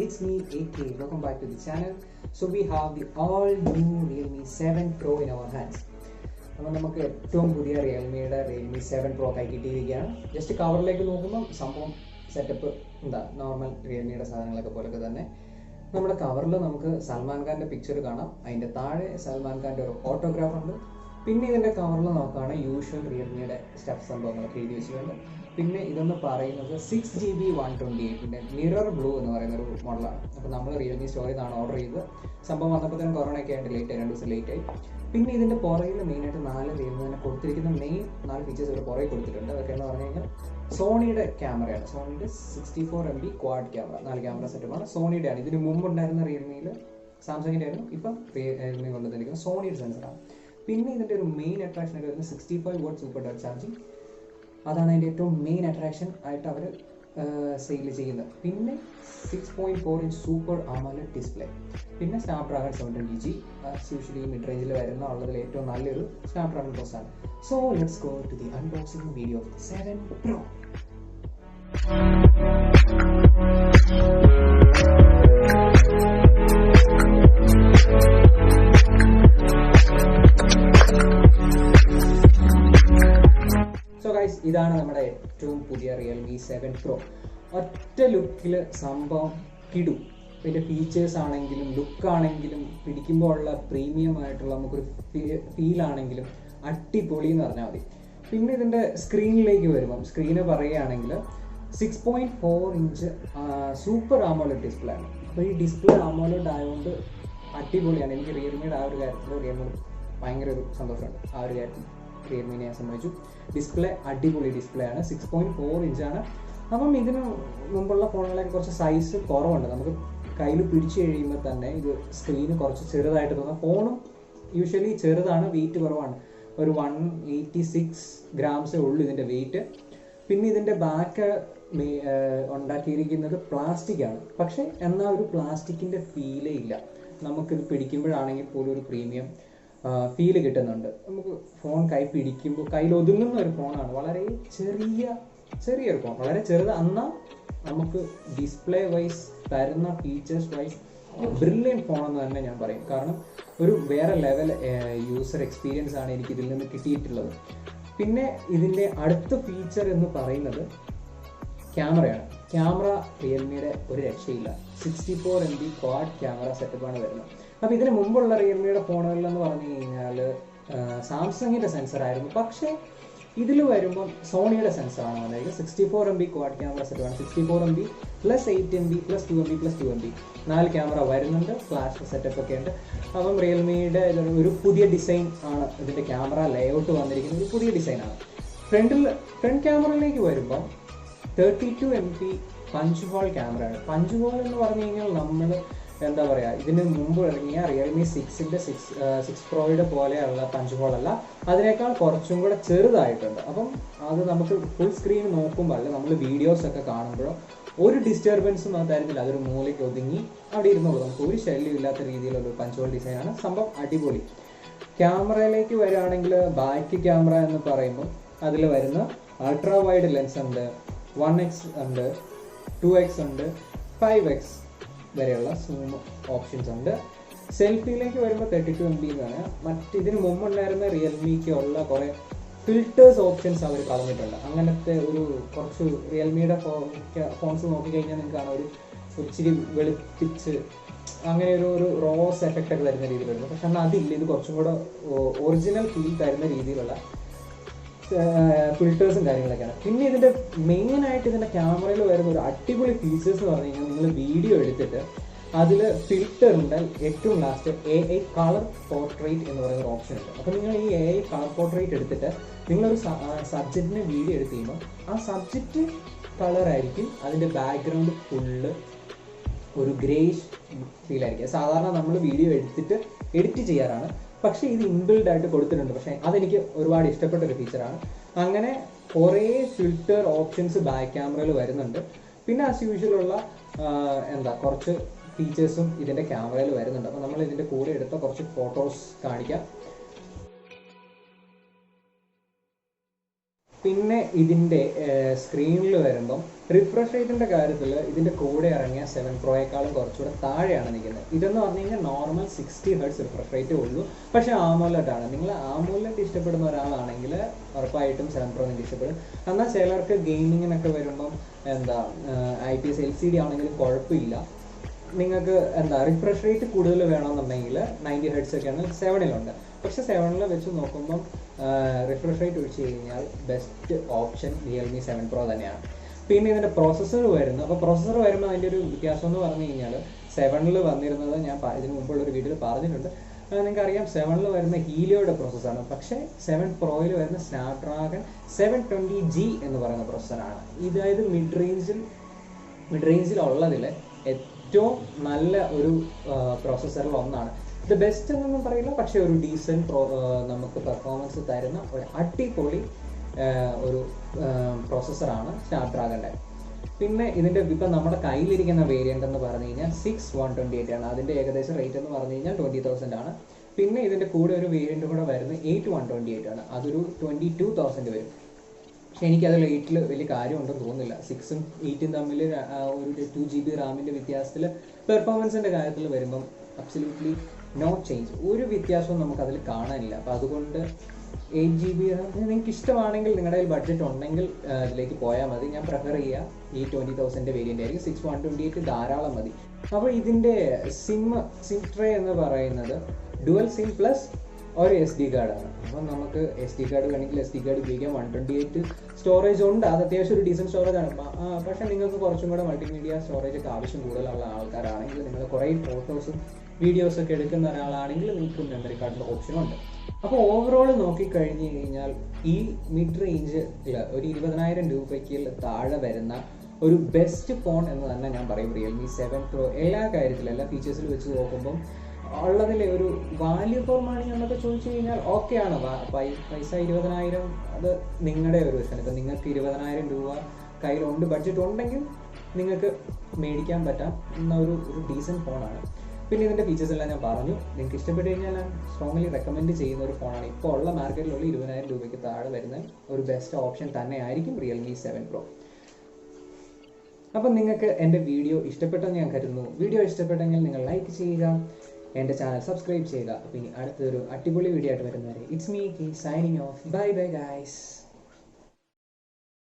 it's me AK. Welcome back to the channel. So we have the all new Realme 7 Pro in our hands. നമുക്ക് ഏറ്റവും പുതിയ റിയൽമിയുടെ Realme 7 Pro കൈ കിട്ടിയിരിക്കുകയാണ്. Just കവറിലേക്ക് നോക്കുമ്പോൾ സംഭവം setup എന്താ നോർമൽ റിയൽമിയുടെ സാധനങ്ങളൊക്കെ പോലൊക്കെ തന്നെ. നമ്മുടെ കവറിൽ നമുക്ക് സൽമാൻ ഖാൻ്റെ പിക്ചർ കാണാം. അതിൻ്റെ താഴെ സൽമാൻ ഖാൻ്റെ ഒരു ഓട്ടോഗ്രാഫ് ഉണ്ട്. പിന്നെ ഇതിൻ്റെ കവറിൽ നോക്കുകയാണ് യൂഷ്വൽ റിയൽമിയുടെ സ്റ്റഫ് സംഭവങ്ങളൊക്കെ എഴുതി വെച്ചിട്ടുണ്ട്. പിന്നെ ഇതെന്ന് പറയുന്നത് 6GB 128ൻ്റെ മിറർ ബ്ലൂ എന്ന് പറയുന്ന ഒരു മോഡലാണ്. അപ്പോൾ നമ്മൾ റിയൽമി സ്റ്റോറിൽ നിന്നാണ് ഓർഡർ ചെയ്തത്. സംഭവം വന്നപ്പോഴത്തേനും കൊറോണയൊക്കെ ആയിട്ട് ലേറ്റായി, 2 ദിവസം ലേറ്റായി. പിന്നെ ഇതിൻ്റെ പുറകിൽ മെയിനായിട്ട് 4 റിയൽമി തന്നെ കൊടുത്തിരിക്കുന്ന മെയിൻ 4 ഫീച്ചേഴ്സ് ഇവിടെ പുറകെ കൊടുത്തിട്ടുണ്ട്. അതൊക്കെ എന്ന് പറഞ്ഞു കഴിഞ്ഞാൽ സോണിയുടെ ക്യാമറയാണ്. സോണിയുടെ 64MB ക്വാഡ് ക്യാമറ, 4 ക്യാമറ സെറ്റപ്പാണ്. സോണിയുടെയാണ്. ഇതിന് മുമ്പുണ്ടായിരുന്ന റിയൽമിയിൽ സാംസങ്ങിൻ്റെ ആയിരുന്നു, ഇപ്പം റിയൽമി കൊണ്ടുവന്നിരിക്കുന്നത് സോണിയുടെ സെൻസറാണ്. പിന്നെ ഇതിൻ്റെ ഒരു മെയിൻ അട്രാക്ഷൻ ആയിട്ട് വരുന്നത് 65W സൂപ്പർ ഡാറ്റ് ചാർജിങ്. അതാണ് അതിൻ്റെ ഏറ്റവും മെയിൻ അട്രാക്ഷൻ ആയിട്ട് അവർ സെയിൽ ചെയ്യുന്നത്. പിന്നെ 6.4 ഇഞ്ച് സൂപ്പർ AMOLED ഡിസ്പ്ലേ. പിന്നെ സ്നാപ്ഡ്രാഗൺ 720G യൂഷ്വലി മിഡ് റേഞ്ചിൽ വരുന്ന ഉള്ളതിൽ ഏറ്റവും നല്ലൊരു സ്നാപ്ഡ്രാഗൺ പ്രോസസ്സാണ്. So let's go to the unboxing video of 7 Pro. ഇതാണ് നമ്മുടെ ഏറ്റവും പുതിയ റിയൽമി 7 Pro. ഒറ്റ ലുക്കിൽ സംഭവം കിടും. ഇതിൻ്റെ ഫീച്ചേഴ്സ് ആണെങ്കിലും ലുക്കാണെങ്കിലും പിടിക്കുമ്പോൾ ഉള്ള പ്രീമിയം ആയിട്ടുള്ള നമുക്കൊരു ഫീലാണെങ്കിലും അടിപൊളി എന്ന് പറഞ്ഞാൽ മതി. പിന്നെ ഇതിൻ്റെ സ്ക്രീനിലേക്ക് വരുമ്പം സ്ക്രീന് പറയുകയാണെങ്കിൽ 6.4 ഇഞ്ച് സൂപ്പർ AMOLED ഡിസ്പ്ലേ ആണ്. അപ്പോൾ ഈ ഡിസ്പ്ലേ AMOLED ആയതുകൊണ്ട് അടിപൊളിയാണ്. എനിക്ക് റിയൽമിയുടെ ആ ഒരു കാര്യത്തിൽ റിയൽമി ഭയങ്കര ഒരു സന്തോഷമുണ്ട്. ആ ഒരു കാര്യത്തിൽ റിയൽമിനെ ഞാൻ സംബന്ധിച്ചു. ഡിസ്പ്ലേ അടിപൊളി ഡിസ്പ്ലേ ആണ്. 6.4 ഇഞ്ചാണ്. അപ്പം ഇതിന് മുമ്പുള്ള ഫോണുകളൊക്കെ കുറച്ച് സൈസ് കുറവുണ്ട്. നമുക്ക് കയ്യിൽ പിടിച്ചു കഴിയുമ്പോൾ തന്നെ ഇത് സ്ക്രീന് കുറച്ച് ചെറുതായിട്ട് തോന്നാം. ഫോണും യൂഷ്വലി ചെറുതാണ്, വെയിറ്റ് കുറവാണ്. ഒരു 186 ഗ്രാംസേ ഉള്ളൂ ഇതിൻ്റെ വെയിറ്റ്. പിന്നെ ഇതിൻ്റെ ബാക്ക് ഉണ്ടാക്കിയിരിക്കുന്നത് പ്ലാസ്റ്റിക് ആണ്. പക്ഷേ എന്നാൽ ഒരു പ്ലാസ്റ്റിക്കിൻ്റെ ഫീലേ ഇല്ല. നമുക്കിത് പിടിക്കുമ്പോഴാണെങ്കിൽ പോലും ഒരു പ്രീമിയം ഫീല് കിട്ടുന്നുണ്ട്. നമുക്ക് ഫോൺ കൈ പിടിക്കുമ്പോൾ കയ്യിൽ ഒതുങ്ങുന്ന ഒരു ഫോണാണ്. വളരെ ചെറിയൊരു ഫോൺ, വളരെ ചെറുത്. എന്നാൽ നമുക്ക് ഡിസ്പ്ലേ വൈസ് തരുന്ന ഫീച്ചേഴ്സ് വൈസ് ബ്രില്യൻ ഫോണെന്ന് തന്നെ ഞാൻ പറയും. കാരണം ഒരു വേറെ ലെവൽ യൂസർ എക്സ്പീരിയൻസ് ആണ് എനിക്ക് ഇതിൽ നിന്ന് കിട്ടിയിട്ടുള്ളത്. പിന്നെ ഇതിൻ്റെ അടുത്ത ഫീച്ചർ എന്ന് പറയുന്നത് ക്യാമറയാണ്. ക്യാമറ റിയൽമിയുടെ ഒരു രക്ഷയില്ല. 64MB ക്വാഡ് ക്യാമറ സെറ്റപ്പാണ് വരുന്നത്. അപ്പോൾ ഇതിന് മുമ്പുള്ള റിയൽമിയുടെ ഫോണുകളിലെന്ന് പറഞ്ഞു കഴിഞ്ഞാൽ സാംസങ്ങിൻ്റെ സെൻസറായിരുന്നു. പക്ഷേ ഇതിൽ വരുമ്പം സോണിയുടെ സെൻസറാണ് വന്നത്. 64MB ക്വാഡ് ക്യാമറ സെറ്റപ്പാണ്. 64MB + 8MB + 2MB + 2MB 4 camera വരുന്നുണ്ട്. ഫ്ലാഷ് സെറ്റപ്പ് ഒക്കെ ഉണ്ട്. അപ്പം റിയൽമിയുടെ ഒരു പുതിയ ഡിസൈൻ ആണ്. ഇതിൻ്റെ ക്യാമറ ലേഔട്ട് വന്നിരിക്കുന്നത് ഒരു പുതിയ ഡിസൈനാണ്. ഫ്രണ്ട് ക്യാമറയിലേക്ക് വരുമ്പം 32MP പഞ്ച് ഹോൾ ക്യാമറയാണ്. പഞ്ച് ഹോൾ എന്ന് പറഞ്ഞു കഴിഞ്ഞാൽ നമ്മൾ എന്താ പറയുക, ഇതിന് മുമ്പ് ഇറങ്ങിയ റിയൽമി 6 Proയുടെ പോലെയുള്ള പഞ്ച് ഹോൾ അല്ല, അതിനേക്കാൾ കുറച്ചും കൂടെ ചെറുതായിട്ടുണ്ട്. അപ്പം അത് നമുക്ക് ഫുൾ സ്ക്രീൻ നോക്കുമ്പോൾ അല്ല, നമ്മൾ വീഡിയോസൊക്കെ കാണുമ്പോഴോ ഒരു ഡിസ്റ്റർബൻസും അത് തരുന്നില്ല. അതൊരു മൂലയ്ക്ക് ഒതുങ്ങി അവിടെ ഇരുന്നുള്ളൂ. നമുക്ക് ഒരു ശല്യം ഇല്ലാത്ത രീതിയിലുള്ള ഒരു പഞ്ച് ഹോൾ ഡിസൈനാണ്. സംഭവം അടിപൊളി. ക്യാമറയിലേക്ക് വരികയാണെങ്കിൽ ബാക്ക് ക്യാമറ എന്ന് പറയുമ്പോൾ അതിൽ വരുന്ന അൾട്രാ വൈഡ് ലെൻസ് ഉണ്ട്, 1x ഉണ്ട്, 2x ഉണ്ട്, 5x വരെയുള്ള സൂം ഓപ്ഷൻസ് ഉണ്ട്. സെൽഫിയിലേക്ക് വരുമ്പോൾ 32MB എന്നാണ്. ഇതിന് മുമ്പുണ്ടായിരുന്ന റിയൽമിക്കുള്ള കുറേ ഫിൽറ്റേഴ്സ് ഓപ്ഷൻസ് അവർ കളഞ്ഞിട്ടുണ്ട്. അങ്ങനത്തെ ഒരു കുറച്ച് റിയൽമിയുടെ ഫോൺസ് നോക്കിക്കഴിഞ്ഞാൽ നിങ്ങൾക്ക് കാണാം, ഒരു ഇച്ചിരി വെളുപ്പിച്ച് അങ്ങനെ ഒരു റോസ് എഫക്റ്റ് ഒക്കെ തരുന്ന രീതിയിലുണ്ട്. പക്ഷെ എന്നാൽ അതില്ല. ഇത് കുറച്ചും കൂടെ ഒറിജിനൽ ഫീൽ തരുന്ന രീതിയിലുള്ള ഫിൽറ്റേഴ്സും കാര്യങ്ങളൊക്കെയാണ്. പിന്നെ ഇതിൻ്റെ മെയിനായിട്ട് ഇതിൻ്റെ ക്യാമറയിൽ വരുന്ന ഒരു അടിപൊളി ഫീച്ചേഴ്സ് എന്ന് പറഞ്ഞു കഴിഞ്ഞാൽ നിങ്ങൾ വീഡിയോ എടുത്തിട്ട് അതിൽ ഫിൽറ്ററിൻ്റെ ഏറ്റവും ലാസ്റ്റ് AI കളർ പോർട്രേറ്റ് എന്ന് പറയുന്ന ഒരു ഓപ്ഷൻ ഉണ്ട്. അപ്പോൾ നിങ്ങൾ ഈ AI കളർ പോർട്രേറ്റ് എടുത്തിട്ട് നിങ്ങളൊരു സബ്ജക്റ്റിനെ വീഡിയോ എടുത്ത് കഴിയുമ്പോൾ ആ സബ്ജക്റ്റ് കളറായിരിക്കും അതിൻ്റെ ബാക്ക്ഗ്രൗണ്ട് ഫുള്ള് ഒരു ഗ്രേഷ് ഫീലായിരിക്കും. സാധാരണ നമ്മൾ വീഡിയോ എടുത്തിട്ട് എഡിറ്റ് ചെയ്യാറാണ്, പക്ഷേ ഇത് ഇൻബിൽഡ് ആയിട്ട് കൊടുത്തിട്ടുണ്ട്. പക്ഷേ അതെനിക്ക് ഒരുപാട് ഇഷ്ടപ്പെട്ട ഒരു ഫീച്ചറാണ്. അങ്ങനെ കുറേ ഫിൽറ്റർ ഓപ്ഷൻസ് ബാക്ക് ക്യാമറയിൽ വരുന്നുണ്ട്. പിന്നെ ആസ് യൂഷ്വലുള്ള കുറച്ച് ഫീച്ചേഴ്സും ഇതിൻ്റെ ക്യാമറയിൽ വരുന്നുണ്ട്. അപ്പോൾ നമ്മൾ ഇതിൻ്റെ കൂടെ എടുത്ത കുറച്ച് ഫോട്ടോസ് കാണിക്കാം. പിന്നെ ഇതിൻ്റെ സ്ക്രീനിൽ വരുമ്പം റിഫ്രഷ് റേറ്റിൻ്റെ കാര്യത്തിൽ ഇതിൻ്റെ കൂടെ ഇറങ്ങിയ 7 പ്രോയേക്കാളും കുറച്ചുകൂടെ താഴെയാണ് നിൽക്കുന്നത്. ഇതെന്ന് പറഞ്ഞു കഴിഞ്ഞാൽ നോർമൽ 60 ഹെർട്സ് റിഫ്രഷ് റേറ്റേ ഉള്ളൂ. പക്ഷേ AMOLED ആണ്. നിങ്ങൾ AMOLED ഇഷ്ടപ്പെടുന്ന ഒരാളാണെങ്കിൽ ഉറപ്പായിട്ടും 7 Pro നിങ്ങൾക്ക് ഇഷ്ടപ്പെടും. എന്നാൽ ചിലർക്ക് ഗെയിമിങ്ങിനൊക്കെ വരുമ്പം IPS LCD ആണെങ്കിലും കുഴപ്പമില്ല. നിങ്ങൾക്ക് റിഫ്രഷ് റേറ്റ് കൂടുതൽ വേണമെന്നുണ്ടെങ്കിൽ 90 ഹെർട്സ് ഒക്കെയാണ് 7-ലുണ്ട്. പക്ഷെ 7-ൽ വെച്ച് നോക്കുമ്പം റിഫ്രഷ് റേറ്റ് ഒഴിച്ച് കഴിഞ്ഞാൽ ബെസ്റ്റ് ഓപ്ഷൻ Realme 7 Pro തന്നെയാണ്. പിന്നെ ഇതിൻ്റെ പ്രോസസ്സർ വരുന്നത്, അപ്പോൾ പ്രോസസ്സർ വരുമ്പോൾ അതിൻ്റെ ഒരു വ്യത്യാസം എന്ന് പറഞ്ഞു കഴിഞ്ഞാൽ 7-ൽ വന്നിരുന്നത് ഞാൻ ഇതിന് മുമ്പുള്ളൊരു വീഡിയോയിൽ പറഞ്ഞിട്ടുണ്ട്. നിങ്ങൾക്കറിയാം 7-ൽ വരുന്ന ഹീലിയോയുടെ പ്രോസസ്സറാണ്. പക്ഷേ 7 Proയിൽ വരുന്ന Snapdragon 720G എന്ന് പറയുന്ന പ്രോസസ്സറാണ്. ഇതായത് മിഡ് റേഞ്ചിലുള്ളതിൽ ഏറ്റവും നല്ല ഒരു പ്രോസസ്സറിൽ ഒന്നാണ്. ഇത് ബെസ്റ്റ് എന്നൊന്നും പറയില്ല, പക്ഷേ ഒരു ഡീസൻറ്റ് നമുക്ക് പെർഫോമൻസ് തരുന്ന ഒരു അടിപൊളി ഒരു പ്രോസസ്സറാണ് സ്നാപ്ഡ്രാഗൻ്റെ. പിന്നെ ഇതിൻ്റെ ഇപ്പം നമ്മുടെ കയ്യിലിരിക്കുന്ന വേരിയൻ്റ് എന്ന് പറഞ്ഞു കഴിഞ്ഞാൽ 6128 ആണ്. അതിൻ്റെ ഏകദേശം റേറ്റ് എന്ന് പറഞ്ഞു കഴിഞ്ഞാൽ 20,000 ആണ്. പിന്നെ ഇതിൻ്റെ കൂടെ ഒരു വേരിയൻ്റ് കൂടെ വരുന്നത് 8128 ആണ്. അതൊരു 22,000 വരും. പക്ഷെ എനിക്കതിൽ 8-ൽ വലിയ കാര്യമുണ്ടെന്ന് തോന്നുന്നില്ല. 6-ഉം 8-ഉം തമ്മിൽ ഒരു 2 GB റാമിൻ്റെ വ്യത്യാസത്തിൽ പെർഫോമൻസിൻ്റെ കാര്യത്തിൽ വരുമ്പം അബ്സല്യൂട്ട്ലി നോ ചേഞ്ച്, ഒരു വ്യത്യാസവും നമുക്കതിൽ കാണാനില്ല. അപ്പോൾ അതുകൊണ്ട് 8 GB റാം നിങ്ങൾക്ക് ഇഷ്ടമാണെങ്കിൽ, നിങ്ങളുടെ കയ്യിൽ ബഡ്ജറ്റ് ഉണ്ടെങ്കിൽ അതിലേക്ക് പോയാൽ മതി. ഞാൻ പ്രിഫർ ചെയ്യുക ഈ 20,000 വേരിയൻ്റ് ആയിരിക്കും. 6128 ധാരാളം മതി. അപ്പോൾ ഇതിൻ്റെ സിം ട്രേ എന്ന് പറയുന്നത് ഡുവൽ സിം പ്ലസ് ഒരു SD കാർഡാണ്. അപ്പം നമുക്ക് SD കാർഡ് വേണമെങ്കിൽ SD കാർഡ് ഉപയോഗിക്കാം. 128 സ്റ്റോറേജ് ഉണ്ട്, അത് അത്യാവശ്യം ഒരു ഡീസൻറ്റ് സ്റ്റോറേജ് ആണ്. പക്ഷേ നിങ്ങൾക്ക് കുറച്ചും കൂടെ മൾട്ടിമീഡിയ സ്റ്റോറേജ് ഒക്കെ ആവശ്യം കൂടുതലുള്ള ആൾക്കാരാണെങ്കിൽ, നിങ്ങൾ കുറേ ഫോട്ടോസും വീഡിയോസൊക്കെ എടുക്കുന്ന ഒരാളാണെങ്കിൽ നിങ്ങൾക്ക് മെമ്മറി കാർഡിൻ്റെ ഓപ്ഷനുണ്ട്. അപ്പോൾ ഓവറോൾ നോക്കിക്കഴിഞ്ഞ് കഴിഞ്ഞാൽ ഈ മിഡ് റേഞ്ചിൽ ഒരു 20,000 രൂപയ്ക്ക് താഴെ വരുന്ന ഒരു ബെസ്റ്റ് ഫോൺ എന്ന് തന്നെ ഞാൻ പറയും Realme 7 Pro. എല്ലാ കാര്യത്തിലും, എല്ലാ ഫീച്ചേഴ്സിൽ വെച്ച് നോക്കുമ്പം ഉള്ളതിലെ ഒരു വാല്യൂ ഫോർ മണി എന്നൊക്കെ ചോദിച്ചു കഴിഞ്ഞാൽ ഓക്കെയാണ്. പൈസ 20,000 അത് നിങ്ങളുടെ ഒരു വിഷയം. ഇപ്പം നിങ്ങൾക്ക് 20,000 രൂപ കയ്യിലുണ്ട്, ബഡ്ജറ്റ് ഉണ്ടെങ്കിൽ നിങ്ങൾക്ക് മേടിക്കാൻ പറ്റാം എന്ന ഒരു ഡീസൻറ്റ് ഫോണാണ്. പിന്നെ ഇതിൻ്റെ ഫീച്ചേഴ്സ് എല്ലാം ഞാൻ പറഞ്ഞു. നിങ്ങൾക്ക് ഇഷ്ടപ്പെട്ട് കഴിഞ്ഞാൽ ഞാൻ സ്ട്രോങ്ലി റെക്കമെൻഡ് ചെയ്യുന്ന ഒരു ഫോണാണ്. ഇപ്പോൾ ഉള്ള മാർക്കറ്റിലുള്ള 20,000 രൂപയ്ക്ക് താഴെ വരുന്ന ഒരു ബെസ്റ്റ് ഓപ്ഷൻ തന്നെ ആയിരിക്കും Realme 7 Pro. അപ്പം നിങ്ങൾക്ക് എൻ്റെ വീഡിയോ ഇഷ്ടപ്പെട്ടെന്ന് ഞാൻ കരുതുന്നു. വീഡിയോ ഇഷ്ടപ്പെട്ടെങ്കിൽ നിങ്ങൾ ലൈക്ക് ചെയ്യുക, എൻ്റെ ചാനൽ സബ്സ്ക്രൈബ് ചെയ്യുക. അപ്പോൾ ഇനി അടുത്തൊരു അടിപൊളി വീഡിയോ ആയിട്ട് വരുന്നവരെ it's me signing off. Bye bye guys.